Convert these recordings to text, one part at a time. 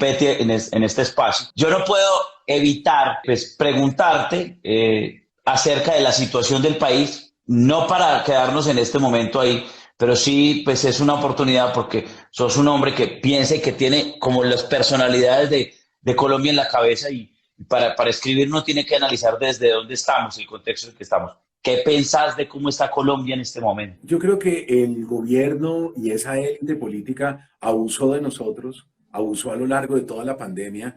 compete en este espacio. Yo no puedo evitar pues, preguntarte acerca de la situación del país, no para quedarnos en este momento ahí, pero sí pues es una oportunidad porque sos un hombre que piensa y que tiene como las personalidades de Colombia en la cabeza y para escribir no tiene que analizar desde dónde estamos, el contexto en el que estamos. ¿Qué pensás de cómo está Colombia en este momento? Yo creo que el gobierno y esa élite política abusó de nosotros, abusó a lo largo de toda la pandemia.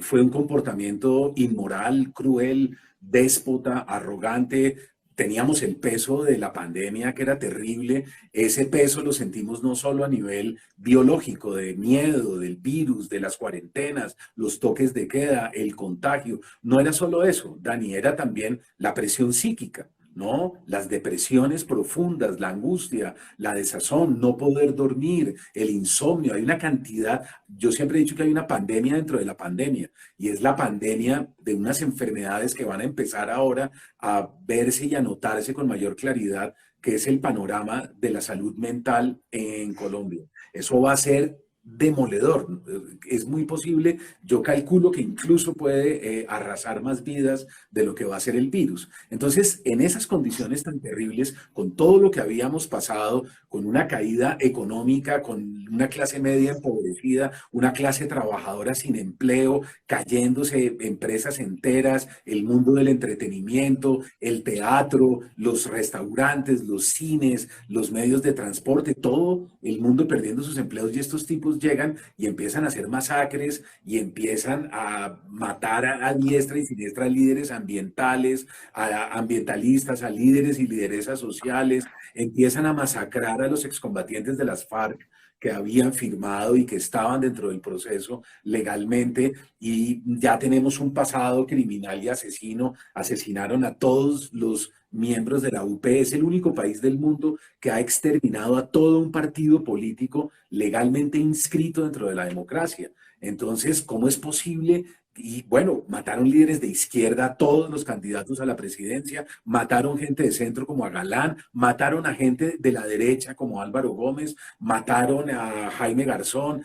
Fue un comportamiento inmoral, cruel, déspota, arrogante. Teníamos el peso de la pandemia que era terrible. Ese peso lo sentimos no solo a nivel biológico, de miedo, del virus, de las cuarentenas, los toques de queda, el contagio. No era solo eso, Dani, era también la presión psíquica. ¿No? Las depresiones profundas, la angustia, la desazón, no poder dormir, el insomnio, hay una cantidad, yo siempre he dicho que hay una pandemia dentro de la pandemia y es la pandemia de unas enfermedades que van a empezar ahora a verse y a notarse con mayor claridad, que es el panorama de la salud mental en Colombia. Eso va a ser demoledor. Es muy posible, yo calculo que incluso puede arrasar más vidas de lo que va a ser el virus. Entonces, en esas condiciones tan terribles, con todo lo que habíamos pasado, con una caída económica, con una clase media empobrecida, una clase trabajadora sin empleo, cayéndose empresas enteras, el mundo del entretenimiento, el teatro, los restaurantes, los cines, los medios de transporte, todo el mundo perdiendo sus empleos y estos tipos llegan y empiezan a hacer masacres y empiezan a matar a diestra y siniestra líderes ambientales, a ambientalistas, a líderes y lideresas sociales, empiezan a masacrar a los excombatientes de las FARC que habían firmado y que estaban dentro del proceso legalmente y ya tenemos un pasado criminal y asesino, asesinaron a todos los miembros de la UP, es el único país del mundo que ha exterminado a todo un partido político legalmente inscrito dentro de la democracia. Entonces, ¿cómo es posible? Y bueno, mataron líderes de izquierda, todos los candidatos a la presidencia, mataron gente de centro como a Galán, mataron a gente de la derecha como Álvaro Gómez, mataron a Jaime Garzón,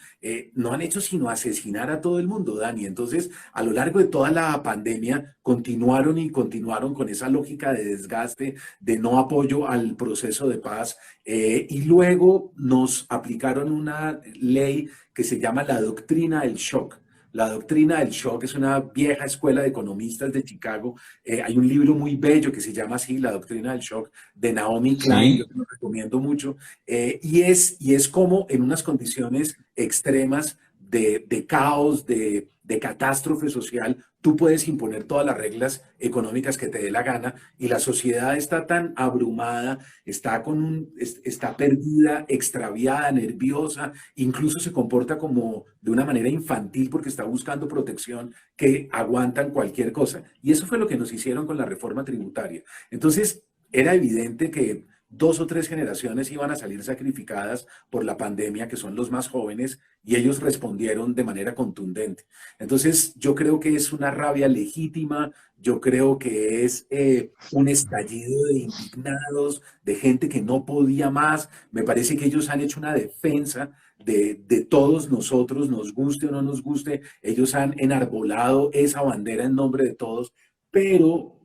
no han hecho sino asesinar a todo el mundo, Dani. Entonces, a lo largo de toda la pandemia, continuaron y continuaron con esa lógica de desgaste, de no apoyo al proceso de paz, y luego nos aplicaron una ley que se llama la doctrina del shock. La doctrina del shock es una vieja escuela de economistas de Chicago. Hay un libro muy bello que se llama así, La doctrina del shock, de Naomi Klein, yo Sí. te lo recomiendo mucho. Y es como en unas condiciones extremas de caos, de catástrofe social, tú puedes imponer todas las reglas económicas que te dé la gana y la sociedad está tan abrumada, está perdida, extraviada, nerviosa, incluso se comporta como de una manera infantil porque está buscando protección, que aguantan cualquier cosa. Y eso fue lo que nos hicieron con la reforma tributaria. Entonces, era evidente que 2 o 3 generaciones iban a salir sacrificadas por la pandemia, que son los más jóvenes, y ellos respondieron de manera contundente. Entonces, yo creo que es una rabia legítima, yo creo que es un estallido de indignados, de gente que no podía más. Me parece que ellos han hecho una defensa de todos nosotros, nos guste o no nos guste, ellos han enarbolado esa bandera en nombre de todos, pero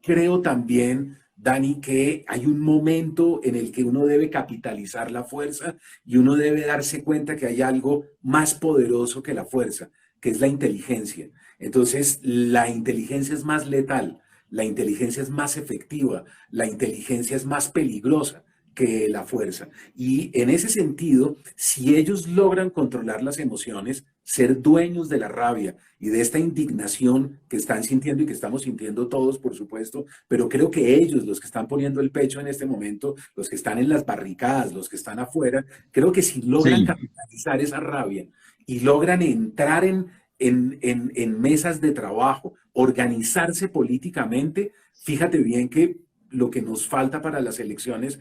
creo también, Dani, que hay un momento en el que uno debe capitalizar la fuerza y uno debe darse cuenta que hay algo más poderoso que la fuerza, que es la inteligencia. Entonces, la inteligencia es más letal, la inteligencia es más efectiva, la inteligencia es más peligrosa que la fuerza. Y en ese sentido, si ellos logran controlar las emociones, ser dueños de la rabia y de esta indignación que están sintiendo y que estamos sintiendo todos, por supuesto, pero creo que ellos, los que están poniendo el pecho en este momento, los que están en las barricadas, los que están afuera, creo que si logran Sí. capitalizar esa rabia y logran entrar en mesas de trabajo, organizarse políticamente, fíjate bien que lo que nos falta para las elecciones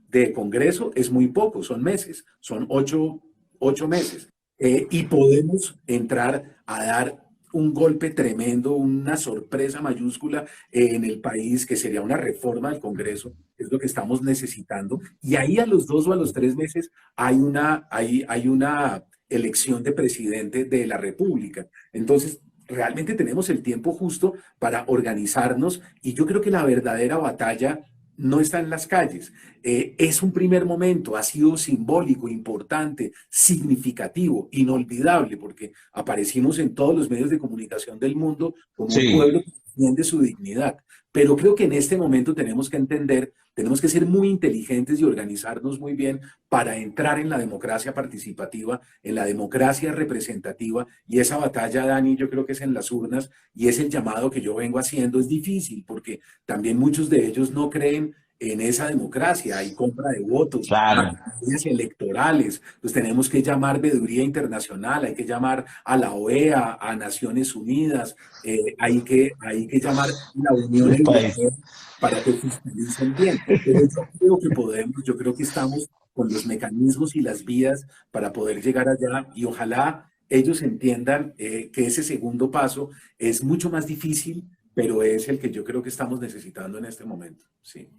de Congreso es muy poco, son meses, son 8 meses. Y podemos entrar a dar un golpe tremendo, una sorpresa mayúscula en el país, que sería una reforma del Congreso, es lo que estamos necesitando. Y ahí a los 2 o a los 3 meses hay una elección de presidente de la República. Entonces, realmente tenemos el tiempo justo para organizarnos y yo creo que la verdadera batalla no está en las calles. Es un primer momento, ha sido simbólico, importante, significativo, inolvidable, porque aparecimos en todos los medios de comunicación del mundo como un Sí. pueblo que defiende su dignidad. Pero creo que en este momento tenemos que entender, tenemos que ser muy inteligentes y organizarnos muy bien para entrar en la democracia participativa, en la democracia representativa, y esa batalla, Dani, yo creo que es en las urnas, y es el llamado que yo vengo haciendo. Es difícil porque también muchos de ellos no creen en esa democracia, hay compra de votos, Claro. maquinarias electorales, pues tenemos que llamar veeduría internacional, hay que llamar a la OEA, a Naciones Unidas, hay que llamar a la Unión El país. Europea para que fiscalicen bien. Pero yo creo que podemos, yo creo que estamos con los mecanismos y las vías para poder llegar allá y ojalá ellos entiendan que ese segundo paso es mucho más difícil, pero es el que yo creo que estamos necesitando en este momento. Sí.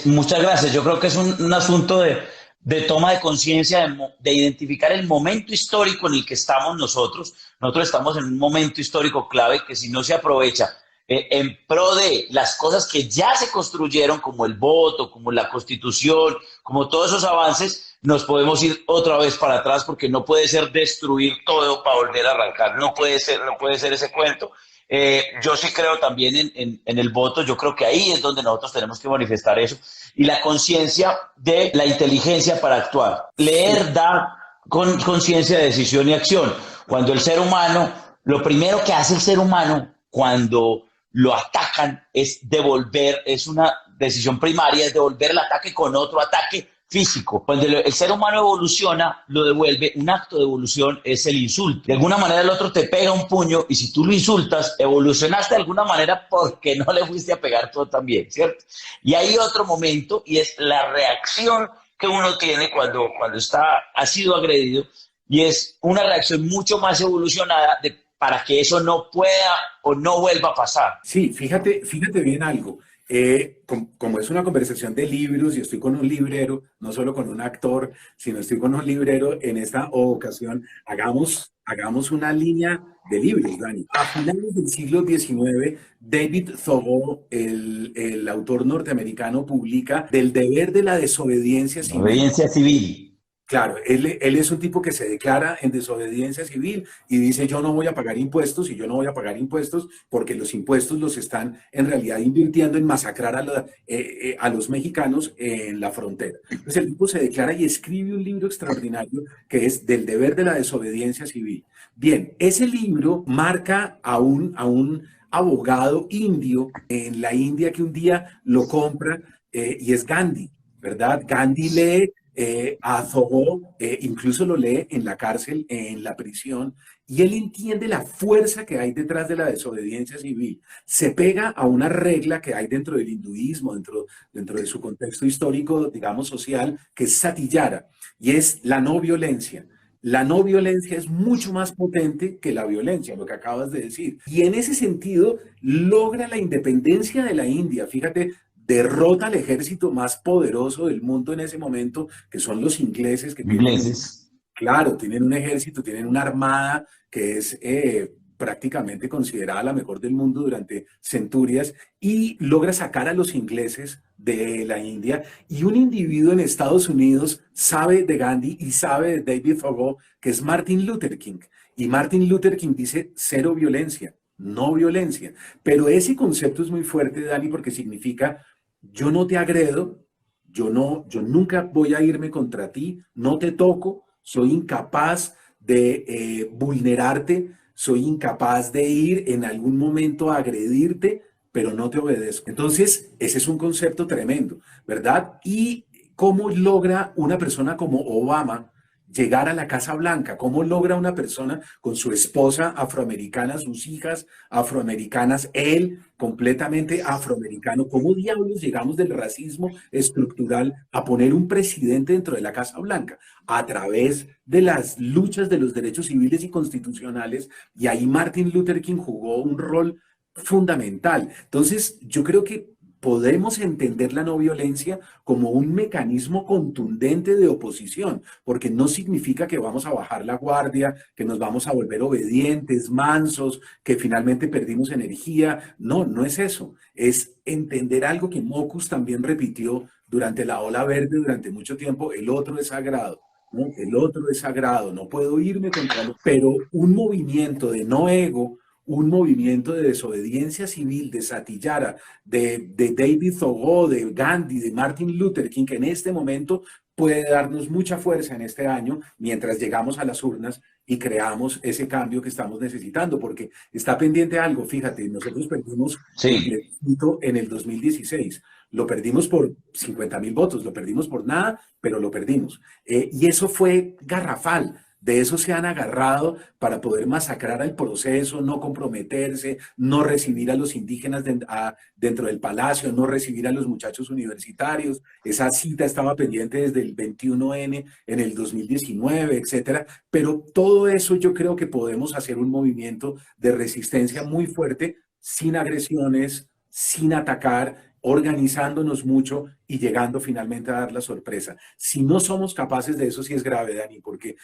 Muchas gracias. Yo creo que es un asunto de toma de conciencia, de identificar el momento histórico en el que estamos nosotros. Nosotros estamos en un momento histórico clave que si no se aprovecha en pro de las cosas que ya se construyeron, como el voto, como la constitución, como todos esos avances, nos podemos ir otra vez para atrás porque no puede ser destruir todo para volver a arrancar. No puede ser ese cuento. Yo sí creo también en el voto, yo creo que ahí es donde nosotros tenemos que manifestar eso y la conciencia de la inteligencia para actuar. Sí. Leer da conciencia de decisión y acción. Cuando el ser humano, lo primero que hace el ser humano cuando lo atacan es devolver, es una decisión primaria, es devolver el ataque con otro ataque físico. Cuando el ser humano evoluciona, lo devuelve. Un acto de evolución es el insulto. De alguna manera el otro te pega un puño y si tú lo insultas, evolucionaste de alguna manera porque no le fuiste a pegar tú también, ¿cierto? Y hay otro momento y es la reacción que uno tiene cuando ha sido agredido y es una reacción mucho más evolucionada para que eso no pueda o no vuelva a pasar. Sí, fíjate bien algo. Como es una conversación de libros y estoy con un librero, no solo con un actor, sino estoy con un librero, en esta ocasión hagamos una línea de libros, Dani. A finales del siglo XIX, David Thoreau, el autor norteamericano, publica Del deber de la desobediencia civil. Obediencia civil. Claro, él es un tipo que se declara en desobediencia civil y dice yo no voy a pagar impuestos y yo no voy a pagar impuestos porque los impuestos los están en realidad invirtiendo en masacrar a los mexicanos en la frontera. Entonces el tipo se declara y escribe un libro extraordinario que es Del deber de la desobediencia civil. Bien, ese libro marca a un abogado indio en la India que un día lo compra y es Gandhi, ¿verdad? Gandhi lee a Thoreau, incluso lo lee en la cárcel, en la prisión, y él entiende la fuerza que hay detrás de la desobediencia civil. Se pega a una regla que hay dentro del hinduismo, dentro de su contexto histórico, digamos, social, que es Satiyara, y es la no violencia. La no violencia es mucho más potente que la violencia, lo que acabas de decir. Y en ese sentido, logra la independencia de la India. Fíjate, derrota al ejército más poderoso del mundo en ese momento, que son los ingleses, que tienen, Ingleses. claro, tienen un ejército, tienen una armada que es prácticamente considerada la mejor del mundo durante centurias, y logra sacar a los ingleses de la India. Y un individuo en Estados Unidos sabe de Gandhi y sabe de David Thoreau, que es Martin Luther King. Y Martin Luther King dice cero violencia, no violencia. Pero ese concepto es muy fuerte, Dani, porque significa yo no te agredo, yo nunca voy a irme contra ti, no te toco, soy incapaz de vulnerarte, soy incapaz de ir en algún momento a agredirte, pero no te obedezco. Entonces, ese es un concepto tremendo, ¿verdad? Y cómo logra una persona como Obama llegar a la Casa Blanca, cómo logra una persona con su esposa afroamericana, sus hijas afroamericanas, él completamente afroamericano, cómo diablos llegamos del racismo estructural a poner un presidente dentro de la Casa Blanca a través de las luchas de los derechos civiles y constitucionales, y ahí Martin Luther King jugó un rol fundamental. Entonces, yo creo que podemos entender la no violencia como un mecanismo contundente de oposición, porque no significa que vamos a bajar la guardia, que nos vamos a volver obedientes, mansos, que finalmente perdimos energía. No, no es eso. Es entender algo que Mockus también repitió durante la ola verde durante mucho tiempo: el otro es sagrado. ¿No? El otro es sagrado, no puedo irme contra él, pero un movimiento de no ego, un movimiento de desobediencia civil de Satillara, de David Thoreau, de Gandhi, de Martin Luther King, que en este momento puede darnos mucha fuerza en este año mientras llegamos a las urnas y creamos ese cambio que estamos necesitando, porque está pendiente algo. Fíjate, nosotros perdimos el Sí. plebiscito en el 2016, lo perdimos por 50.000 votos, lo perdimos por nada, pero lo perdimos. Y eso fue garrafal. De eso se han agarrado para poder masacrar al proceso, no comprometerse, no recibir a los indígenas dentro del palacio, no recibir a los muchachos universitarios. Esa cita estaba pendiente desde el 21N en el 2019, etcétera. Pero todo eso yo creo que podemos hacer un movimiento de resistencia muy fuerte, sin agresiones, sin atacar, organizándonos mucho y llegando finalmente a dar la sorpresa. Si no somos capaces de eso, sí es grave, Dani, porque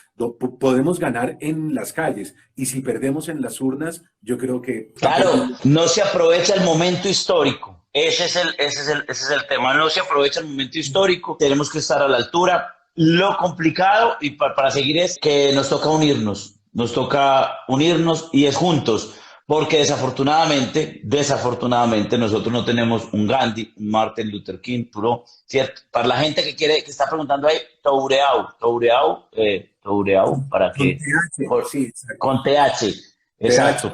podemos ganar en las calles y si perdemos en las urnas, yo creo que Claro, no se aprovecha el momento histórico. Ese es el tema. No se aprovecha el momento histórico. Tenemos que estar a la altura. Lo complicado y para seguir es que nos toca unirnos. Nos toca unirnos y es juntos. Porque desafortunadamente nosotros no tenemos un Gandhi, un Martin Luther King, puro, ¿cierto? Para la gente que está preguntando ahí, Toureau, para con que, TH, por- sí, exacto. con TH, TH. exacto.